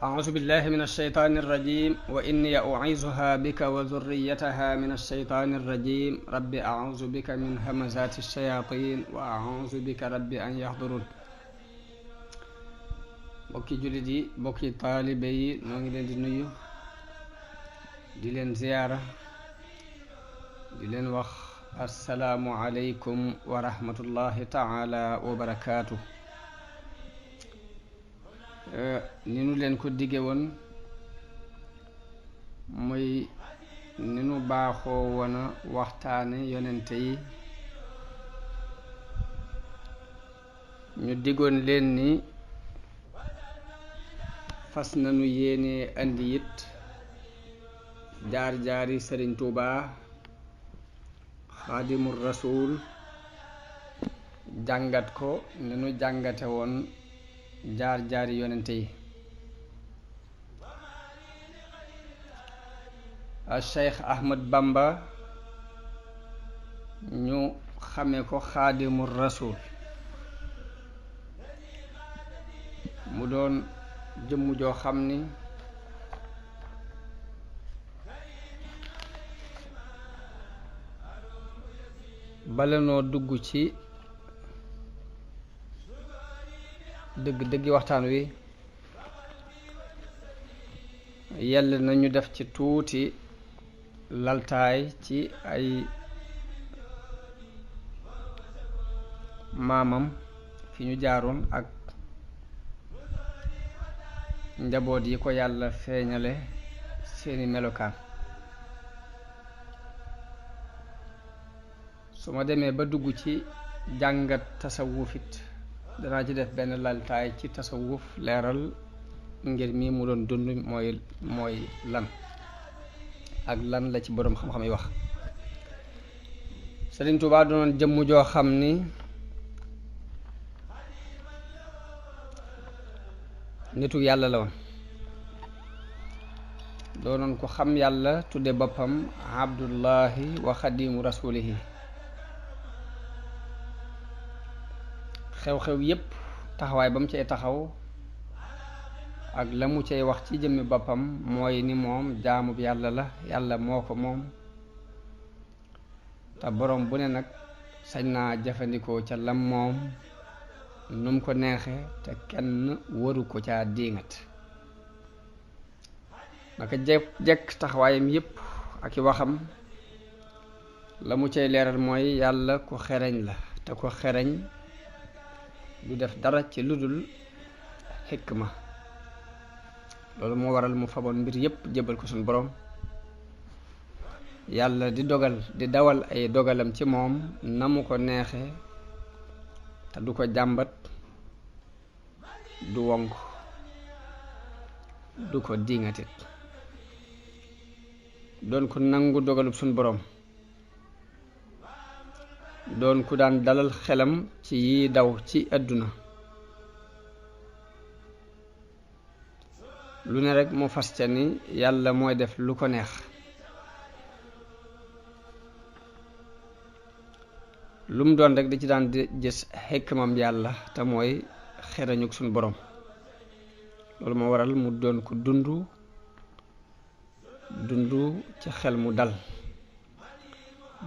أعوذ بالله من الشيطان الرجيم وإني أعيذها بك وذريتها من الشيطان الرجيم رب أعوذ بك من همزات الشياطين وأعوذ بك رب أن يحضرون bokki jullit yi bokki taalibe yi noo ngi leen di nuyu di leen ziyaara di leen wax assalaamu aleykum wa rahmatullahi taala wa barakaatu. ni nu leen ko dige woon muy ni nu baaxoo woon a waxtaane yonente yi ñu digoon leen ni fas nañu yéene andi it jaar-jaari Sëriñ Tuubaa Xaadimul Rasuul jàngat ko ni nu jàngate woon jaar-jaari yonente yi. Cheikh Ahmad Bamba ñu xame ko Xaadimul Rasuul mu doon jëmm joo xam ni bala noo dugg ci dëgg-dëggi waxtaan wi yell nañu def ci tuuti laltaay ci ay maamam fi ñu jaaroon ak njaboot yi ko yàlla feeñale seeni melokaan. su ma demee ba dugg ci jàngat tasawufit danaa ci def benn laltaay ci tasawuf leeral ngir mi mu doon dund mooy lan ak lan la ci boroom xam-xam yi wax. Sëriñ Tuubaa doonoon jëmm joo xam ni nitu yàlla la woon, doonoon ko xam yàlla tudde boppam abdullahi wa xadimu rasulihi. xew-xew yépp taxawaay ba mu cay taxaw ak la mu cay wax ci jëmmi boppam mooy ni moom jaamub yàlla la, yàlla moo ko moom te boroom bu ne nag sañ naa jëfandikoo ca lam moom num ko neexe te kenn waru ko caa diingat. naka jekk taxawaayam yépp ak i waxam la mu cay leeral mooy yàlla ku xereñ la te ku xereñ du def dara ci ludul xikma. loolu moo waral mu faboon mbir yépp jébal ko suñu boroom, yàlla di dawal ay dogalam ci moom na mu ko neexe te du ko jàmbat, du wonk, du ko diŋatit. doon ku nangu dogalub suñu boroom, doon ku daan dalal xelam ci yi daw ci àdduna. lu ne rekk mu fas ca ni yàlla mooy def lu ko neex. lu mu doon rekk di ci daan di gis xikmam yàlla te mooy xerañuk suñu boroom. loolu moo waral mu doon ko dund ci xel mu dal,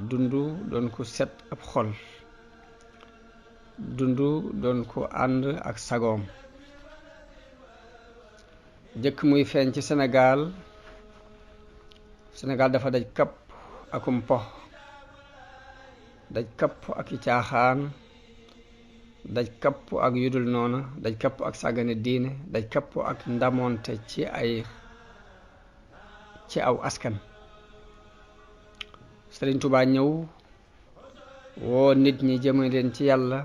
doon ko set ab xol, doon ko ànd ak sagoom. jëkk muy feeñ ci Sénégal dafa daj kapp akum po, daj kapp ak i caaxaan, daj kapp ak yudul noona, daj kapp ak sàggane diine, daj kapp ak ndamoonte ci aw askan. Sëriñ Tuubaa ñëw woo nit ñi jëme leen ci yàlla,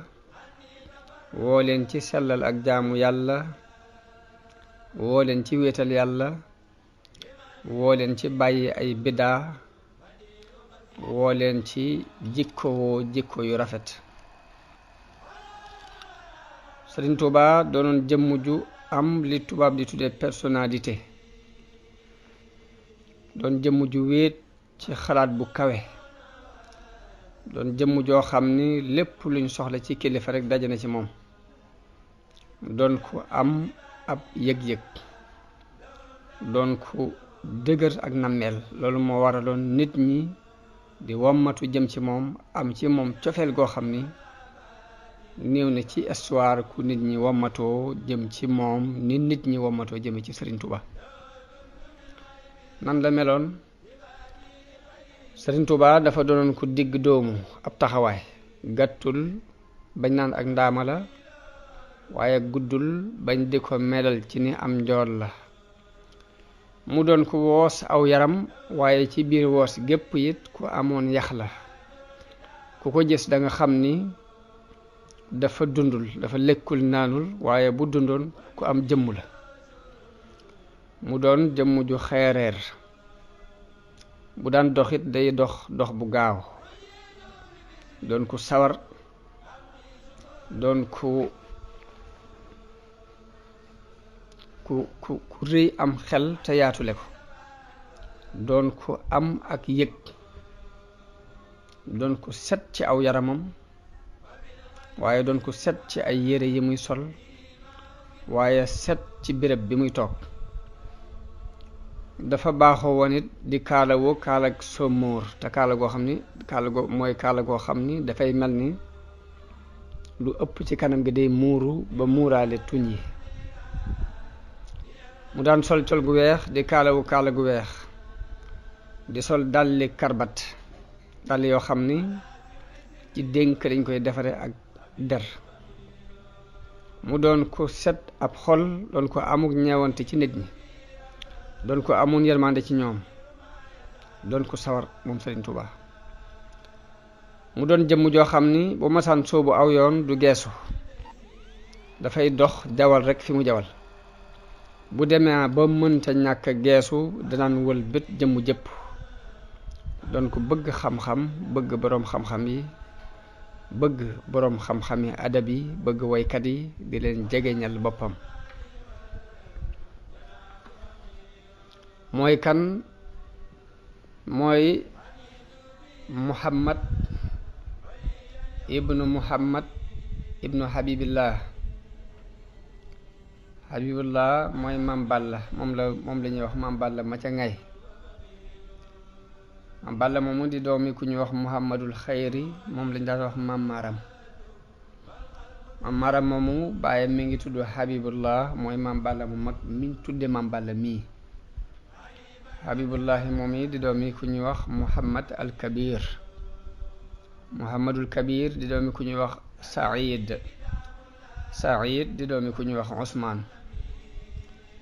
woo leen ci sellal ak jaamu yàlla, woo leen ci wéetal yàlla, woo leen ci bàyyi ay biddaa, woo leen ci jikko yu rafet. Sëriñ Tuubaa doonoon jëmm ju am li tubaab di tuddee personnalité, doon jëmm ju wéet ci xalaat bu kawe, doon jëmm joo xam ni lépp luñ soxla ci kilifa rekk daje na ci moom. doon ko am ab yëg-yëg doon ku dëgër ak nammeel. loolu moo waraloon nit ñi di wommatu jëm ci moom, am ci moom cofeel goo xam ni néew na ci histoire ku nit ñi wommatoo jëm ci moom ni nit ñi wommatoo jëme ci Sëriñ Tuuba. nan la meloon? Sëriñ Tuuba dafa doonoon ku digg doomu ab taxawaay, gàttul bañ naan ak ndaama la, waaye guddul bañ di ko melal ci ni am njool la. mu doon ku woos aw yaram, waaye ci biir woos gépp it ku amoon yax la. ku ko gis da nga xam ni dafa dundul, dafa lekkul naanul, waaye bu dundoon ku am jëmm la. mu doon jëmm ju xeereer, bu daan doxit day dox bu gaaw, doon ku sawar, doon ku rëy am xel te yaatule ko, doon ku am ak yëg, doon ku set ci aw yaramam, waaye doon ku set ci ay yére yi muy sol, waaye set ci béréb bi muy toog. dafa baaxoo woon it di kaalawoo kaalag somóor, te kaala goo xam ni kaala goo xam ni dafay mel ni lu ëpp ci kanam gi day muuru ba muuraale tuñ yi. mu daan sol col gu weex, di kaalawu kaala gu weex, di sol dalli karbat, dàll yoo xam ni ci dénk dañ koy defare ak der. mu doon ko set ab xol, doon ko amuk ñeewante ci nit ñi, doon ko amoon yërmande ci ñoom, doon ko sawar moom Sëriñ Tuuba. mu doon jëmm joo xam ni bu masaan soobu aw yoon du geesu, dafay dox jawal rekk fi mu jawal. bu demee ba mënta ñàkk geesu danaan wël bët jëmm jëpp. doon ko bëgg xam-xam, bëgg boroom xam-xam yi, bëgg boroom xam-xam yi adab yi, bëgg woykat yi, di leen jegeñal boppam. mooy kan? mooy Muhammad ibnu Habibillah. Habibullah mooy Maam Balla, moom la ñuy wax Maam Balla ma ca ngay. Maam Balla moomu di doomi ku ñuy wax Muhammadul Xayri, moom lañ daan wax Maam Maram. Maam Maram moomu baayam mi ngi tudd Habibullah, mooy Maam Balla mu mag miñ tudde Maam Balla mii. Habibullahi moom yi di doomi ku ñuy wax Muhammad al Kabir. Muhammadul Kabir di doomi ku ñuy wax Saïd di doomi ku ñuy wax Ousmane.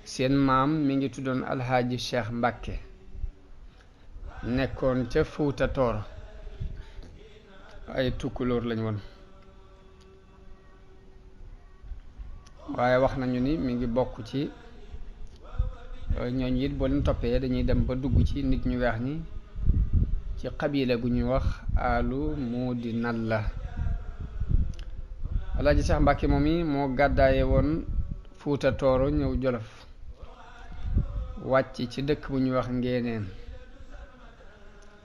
seen maam mi ngi tuddoon Alhaaji Cheikh Mbàkke, nekkoon ca Fuuta Tooro. ay tukkulóor lañ woon, waaye wax nañu ni mi ngi bokk ci ñooñu it boo leen toppee dañuy dem ba dugg ci nit ñu weex ñi, ci xabila gu ñuy wax alu Muudi Nalla. Alaaji Seex Mbàkke moom yi moo gàddaaye woon Fuuta Tooro ñëw Jolof, wàcc ci dëkk bu ñuy wax Ngéeneen.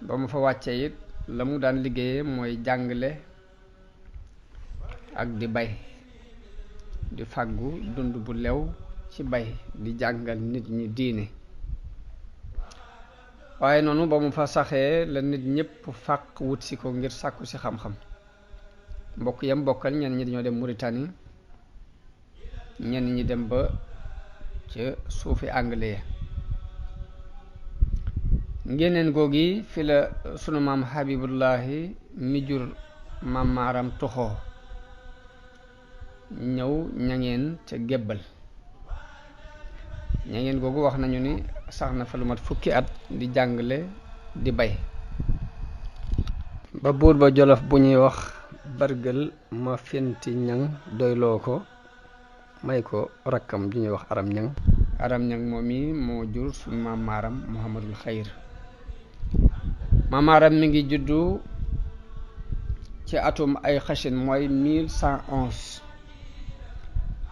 ba mu fa wàccee it la mu daan liggéeyee mooy jàngale ak di bay, di fàggu dund bu lew ci bay, di jàngal nit ñi diine. waaye noonu ba mu fa saxee la nit ñépp fàq wut si ko ngir sàkku si xam-xam. mbokk yam bokkal ñenn ñi dañoo dem Mauritanie, ñenn ñi dem ba ca suufi anglais. Ngéeneen googi fi la sunu maam Habibullahi mi jur Maam Maaram toxoo ñëw ñangeen ca gébbal. ñangeen googu wax nañu ni sax na fa lu mat fukki at di jàngale di bay, ba buur ba Jolof bu ñuy wax Bargël ma fenti ñang doyloo ko, may ko rakkam ju ñuy wax Aram Ñang moom mi moo jur sunu Maam Maaram Muhammadul Xayr. Maam Maaram mi ngi juddu ci atum ay xasin mooy 1111.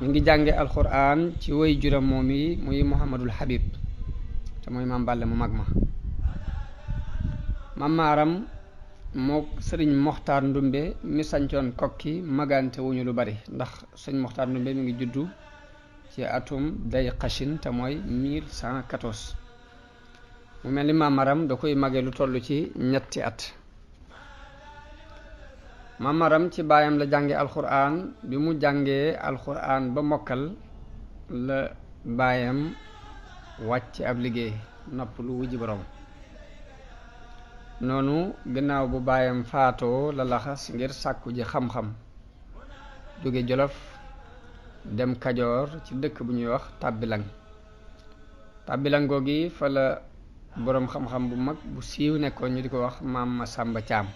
mi ngi jànge alxuraan ci way juram moom yi muy Muhammadul Habib, te mooy Maam Balla mu mag ma. Maam Maaram moo sëriñ Moxtaar Ndumbe mi sancoon Kokki magante wuñu lu bari, ndax sëriñ Moxtaar Ndumbe mi ngi juddu ci atum day xashin te mooy 1114 mu mel ni Maam Maram da koy mage lu toll ci ñetti at. Maam Maram ci baayam la jànge alxuraan. bi mu jàngee alxuraan ba mokkal la baayam wàcc ab liggéey nopp lu wujji borom. noonu gannaaw bu baayam faatoo la laxas ngir sàkku ji xam-xam jóge Jolof dem Kajoor ci dëkk bu ñuy wax Tàbbilang. Tàbbilang googi fa la boroom xam-xam bu mag bu siiw nekkoon ñu di ko wax maam Masamba Caam.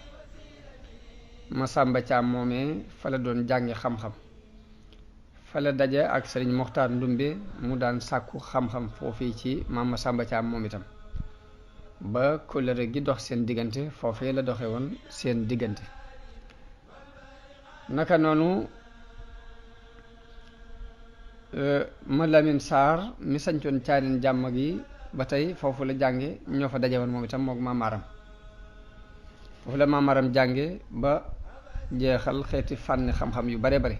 Masamba Caam moomee fa la doon jàngi xam-xam. fa la daje ak Sëriñ Moxtaar Ndumbe mu daan sàkku xam-xam foofii ci maam Masamba Caam moom itam ba kóllëre gi dox seen diggante foofee la doxe woon seen diggante. naka noonu ma Lamin Saar mi sañcoon Caaleen Jàmm gi ba tey foofu la jànge ñoo fa daje woon moom itam mook Maam Maram. foofu la Maam Maram jànge ba jeexal xeeti fànni xam-xam yu bare bare.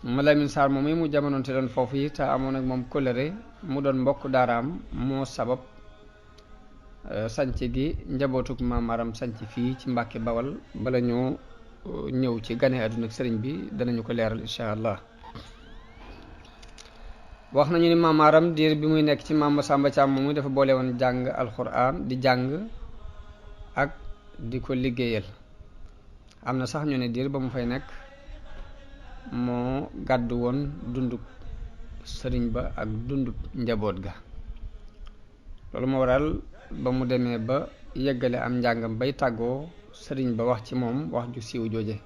ma Lamin Saar moom mu jamonoonte doon foofu yi te amoon ak moom kóllëre mu doon mbokk daaraam moo sabab sanc gi njabootuk Maam Maram sanc fii ci Mbàkke Bawal bala ñoo ñëw ci gane àdduna ak sëriñ bi danañu ko leeral incha allah. wax nañu ni Maam Maram diir bi muy nekk ci maam Masamba Caam moomu dafa boole woon jàng alxuraan di jàng ak di ko liggéeyal. am na sax ñu ne diir ba mu fay nekk moo gàddu woon dundub sëriñ ba ak dundub njaboot ga. loolu moo waral ba mu demee ba yeggale am njàngam bay tàggoo sëriñ ba wax ci moom wax ju siiw jooje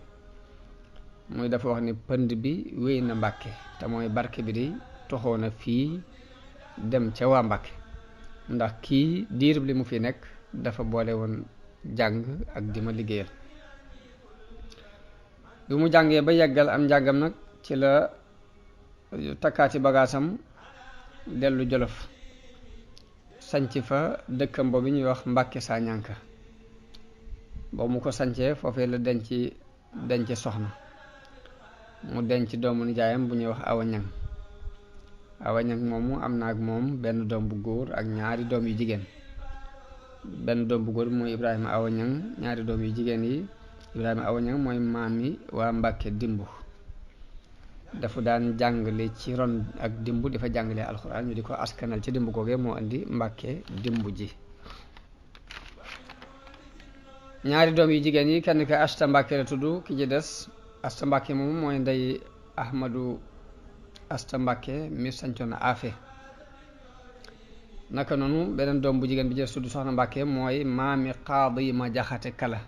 muy dafa wax ni pënd bi wéy na Mbàkke te mooy barke bi di toxoo na fii dem ca waa Mbàkke ndax kii diirub li mu fi nekk dafa boole woon jàng ak di ma liggéeyal. bi mu jàngee ba yeggal am njàngam nag ci la takkaati bagaasam dellu Jolof sanc fa dëkkam boobu ñuy wax Mbàkke Sañanka. boobu mu ko sancee foofee la denc soxna mu denc doomu nijaayam bu ñuy wax Awañang. Awañang moomu am na ak moom benn doom bu góor ak ñaari doom yu jigéen. benn doom bu góor bi mooy Ibrahima Awañang, ñaari doom yu jigéen yi Ibrahima Awañang mooy maam yi waa Mbàkke Dimbu. dafa daan jàngale ci ron ak Dimbu dafa jàngale alxuraan ñu di ko askanal ci Dimbu googee moo indi Mbàkke Dimbu ji. ñaari doom yu jigéen yi kenn ka Asta Mbàkke la tudd, ki ci des Asta Mbàkke moom mooy ndey Ahmadu Asta Mbàkke mi sancoon na Afe. naka noonu beneen doom bu jigéen bi jël tudd Soxna Mbàkke mooy maami Qaadi ma Jaxate Kala.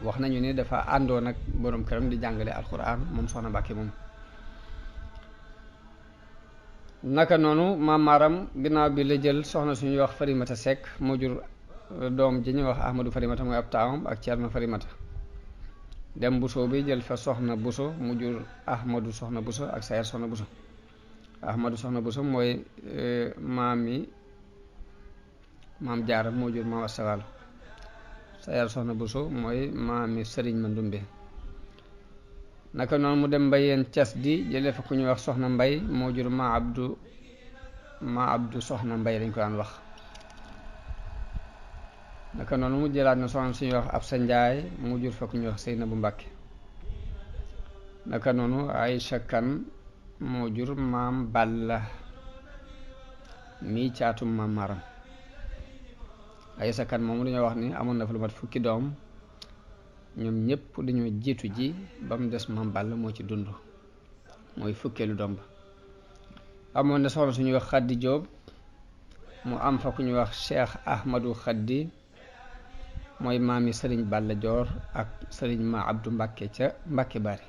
wax nañu ni dafa àndoon ak boroom këram di jàngale alxuraan moom Soxna Mbàkke moom. naka noonu Maam Maram ginnaaw bi la jël soxna suñuy wax Farimata Sekk moo jur doom ji ñuy wax Ahmadu Farimata mooy ab taawam ak Ceerno Farimata. dem Buso bi jël fa Soxna Buso mu jur Ahmadu Soxna Buso ak Sayar Soxna Buso. Ahmadu Soxna Buso mooy maam Jaara moo jur maam Asta Waalo. Sayar Soxna Buso mooy maami Sëriñ Mandumbe. naka noonu mu dem Mbayeen Cas di jëlee fa ku ñuy wax Soxna Mbay moo jur ma Abdu Soxna Mbay lañ ko daan wax. naka noonu mu jëlaat na soxna suñuy wax Absa Njaay mu jur fa ku ñuy wax Seynabu Mbàkke. naka noonu Aysa Kan moo jur maam Balla mii caatum Maam Maram. Aysa Kan moomu dañoo wax ni amoon na fa lu mat fukki doom ñoom ñëpp dañoo jiitu ji ba mu des Maam Balla moo ci dund mooy fukkeelu doom ba. amoon na soxna suñuy wax Xaddi Jóob mu am fa ku ñuy wax Cheikh Ahmadu Xaddi mooy maami Sëriñ Balla Joor ak Sëriñ Ma Abdu Mbàkke ca Mbàkke Bari.